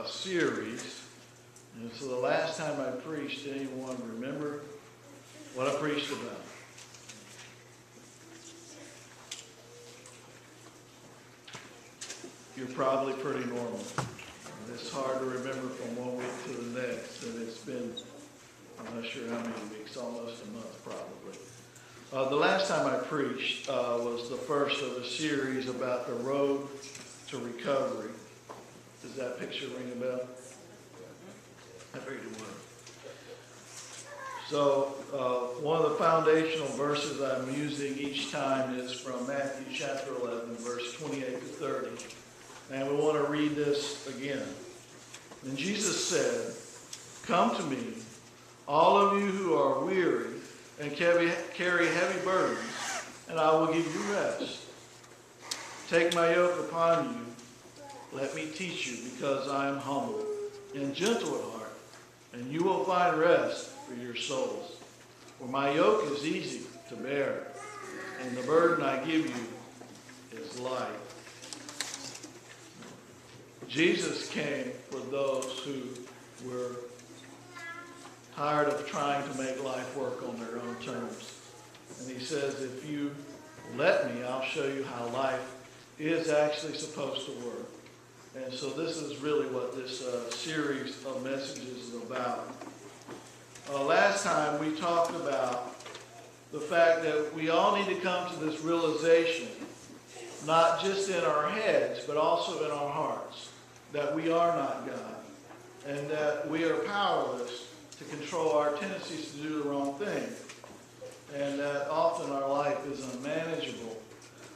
series. And so the last time I preached, anyone remember what I preached about? You're probably pretty normal. It's hard to remember from one week to the next, and it's been, I'm not sure how many weeks, almost a month probably. The last time I preached was the first of a series about the road to recovery. Does that picture ring a bell? I figured it would. So one of the foundational verses I'm using each time is from Matthew chapter 11, verse 28 to 30. And we want to read this again. And Jesus said, "Come to me, all of you who are weary and carry heavy burdens, and I will give you rest. Take my yoke upon you. Let me teach you, because I am humble and gentle at heart, and you will find rest for your souls. For my yoke is easy to bear, and the burden I give you is light." Jesus came for those who were tired of trying to make life work on their own terms. And he says, if you let me, I'll show you how life is actually supposed to work. And so this is really what this series of messages is about. Last time we talked about the fact that we all need to come to this realization, not just in our heads, but also in our hearts, that we are not God, and that we are powerless to control our tendencies to do the wrong thing, and that often our life is unmanageable.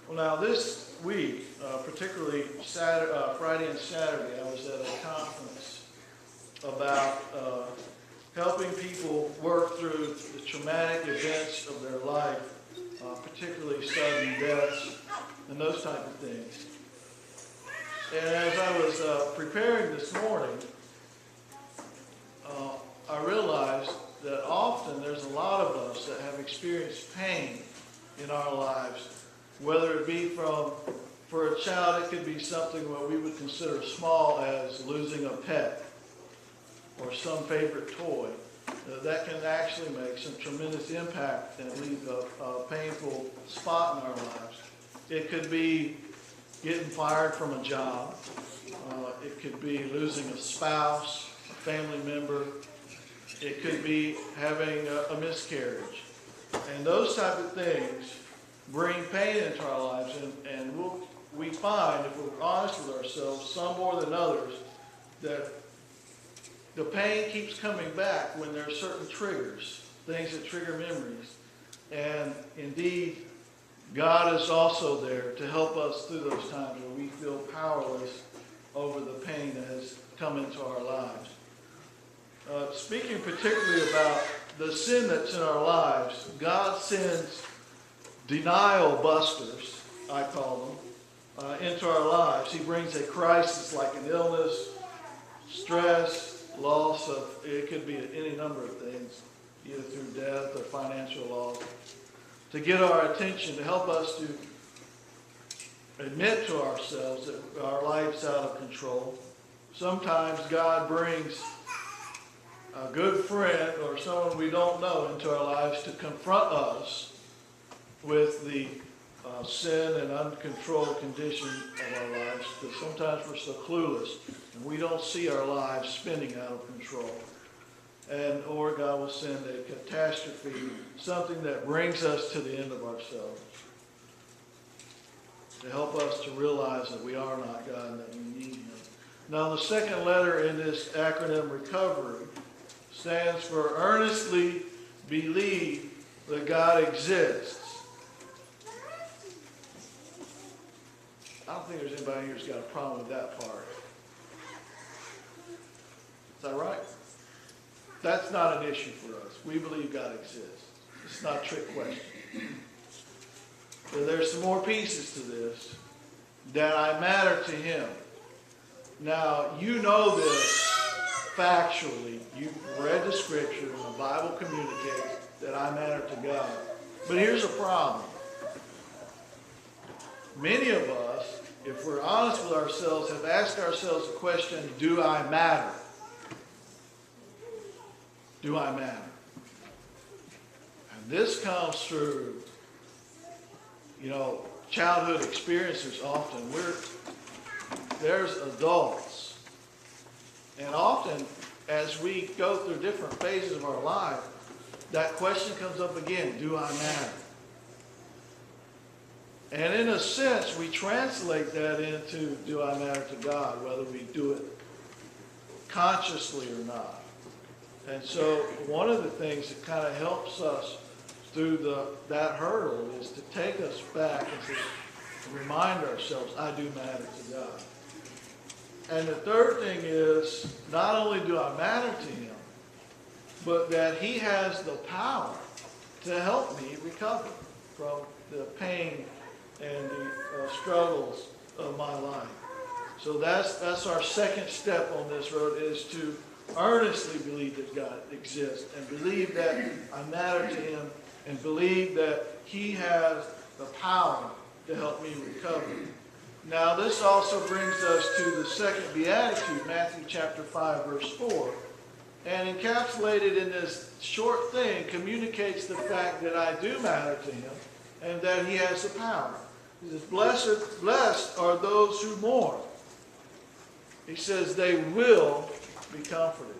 Well, now this week, particularly Friday and Saturday, I was at a conference about helping people work through the traumatic events of their life, particularly sudden deaths and those type of things. And as I was preparing this morning, I realized that often there's a lot of us that have experienced pain in our lives, whether it be for a child, it could be something what we would consider small as losing a pet or some favorite toy. That can actually make some tremendous impact and leave a painful spot in our lives. It could be getting fired from a job. It could be losing a spouse, a family member. It could be having a miscarriage. And those type of things bring pain into our lives. And we find, if we're honest with ourselves, some more than others, that the pain keeps coming back when there are certain triggers, things that trigger memories. And indeed, God is also there to help us through those times where we feel powerless over the pain that has come into our lives. Speaking particularly about the sin that's in our lives, God sends denial busters, I call them, into our lives. He brings a crisis like an illness, stress, loss of, it could be any number of things, either through death or financial loss, to get our attention, to help us to admit to ourselves that our life's out of control. Sometimes God brings a good friend or someone we don't know into our lives to confront us with the sin and uncontrolled condition of our lives, because sometimes we're so clueless and we don't see our lives spinning out of control. Or God will send a catastrophe, something that brings us to the end of ourselves, to help us to realize that we are not God and that we need Him. Now, the second letter in this acronym recovery stands for earnestly believe that God exists. I don't think there's anybody here who's got a problem with that part. Is that right? That's not an issue for us. We believe God exists. It's not a trick question. But there's some more pieces to this. That I matter to Him. Now, you know this factually. You've read the Scripture, and the Bible communicates that I matter to God. But here's a problem. Many of us if we're honest with ourselves, have asked ourselves the question, do I matter? Do I matter? And this comes through, childhood experiences often. There's adults. And often, as we go through different phases of our life, that question comes up again, do I matter? And in a sense, we translate that into, do I matter to God, whether we do it consciously or not. And so one of the things that kind of helps us through that hurdle is to take us back and to remind ourselves, I do matter to God. And the third thing is, not only do I matter to Him, but that He has the power to help me recover from the pain and the struggles of my life. So that's our second step on this road, is to earnestly believe that God exists and believe that I matter to Him and believe that He has the power to help me recover. Now this also brings us to the second beatitude, Matthew chapter 5, verse 4. And encapsulated in this short thing communicates the fact that I do matter to Him and that He has the power. He says, blessed are those who mourn. He says they will be comforted.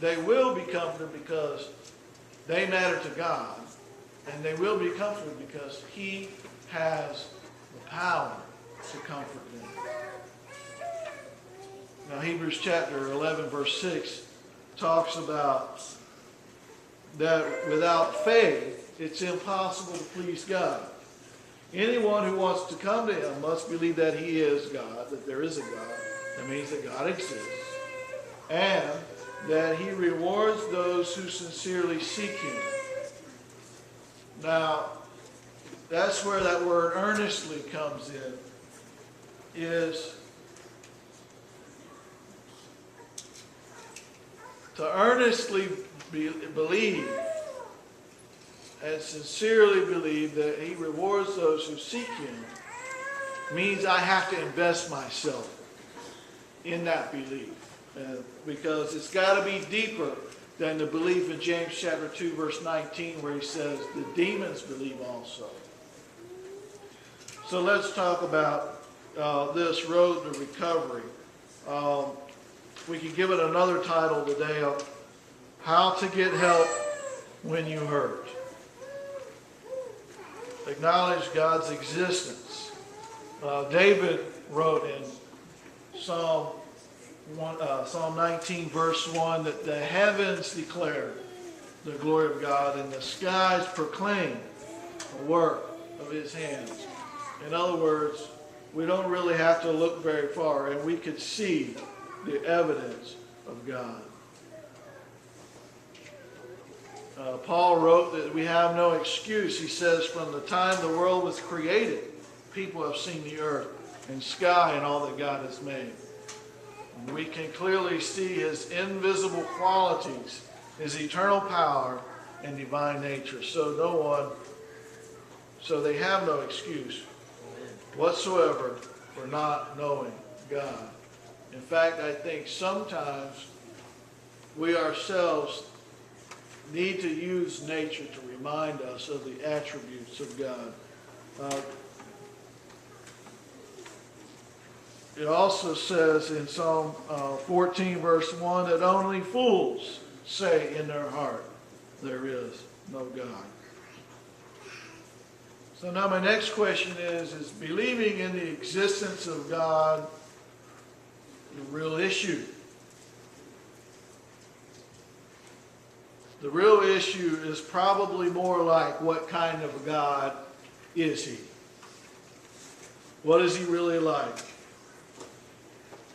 They will be comforted because they matter to God. And they will be comforted because He has the power to comfort them. Now Hebrews chapter 11 verse 6 talks about that without faith it's impossible to please God. Anyone who wants to come to Him must believe that He is God, that there is a God. That means that God exists. And that He rewards those who sincerely seek Him. Now, that's where that word earnestly comes in, is to earnestly believe and sincerely believe that He rewards those who seek Him means I have to invest myself in that belief. Because it's got to be deeper than the belief in James chapter 2 verse 19 where he says the demons believe also. So let's talk about this road to recovery. We could give it another title today of How to Get Help When You Hurt. Acknowledge God's existence. David wrote in Psalm 19 verse 1 that the heavens declare the glory of God and the skies proclaim the work of His hands. In other words, we don't really have to look very far and we could see the evidence of God. Paul wrote that we have no excuse. He says, from the time the world was created, people have seen the earth and sky and all that God has made. And we can clearly see His invisible qualities, His eternal power and divine nature. So they have no excuse whatsoever for not knowing God. In fact, I think sometimes we ourselves need to use nature to remind us of the attributes of God. It also says in Psalm 14 verse 1 that only fools say in their heart, there is no God. So now my next question is believing in the existence of God the real issue? The real issue is probably more like, what kind of God is He? What is He really like?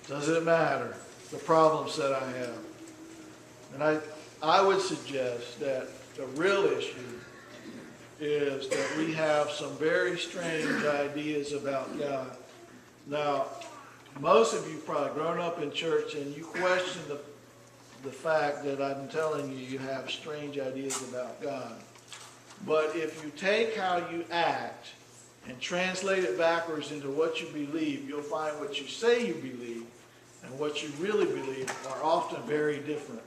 Does it matter the problems that I have? And I would suggest that the real issue is that we have some very strange ideas about God. Now, most of you probably grown up in church and you question the fact that I'm telling you you have strange ideas about God. But if you take how you act and translate it backwards into what you believe, you'll find what you say you believe and what you really believe are often very different.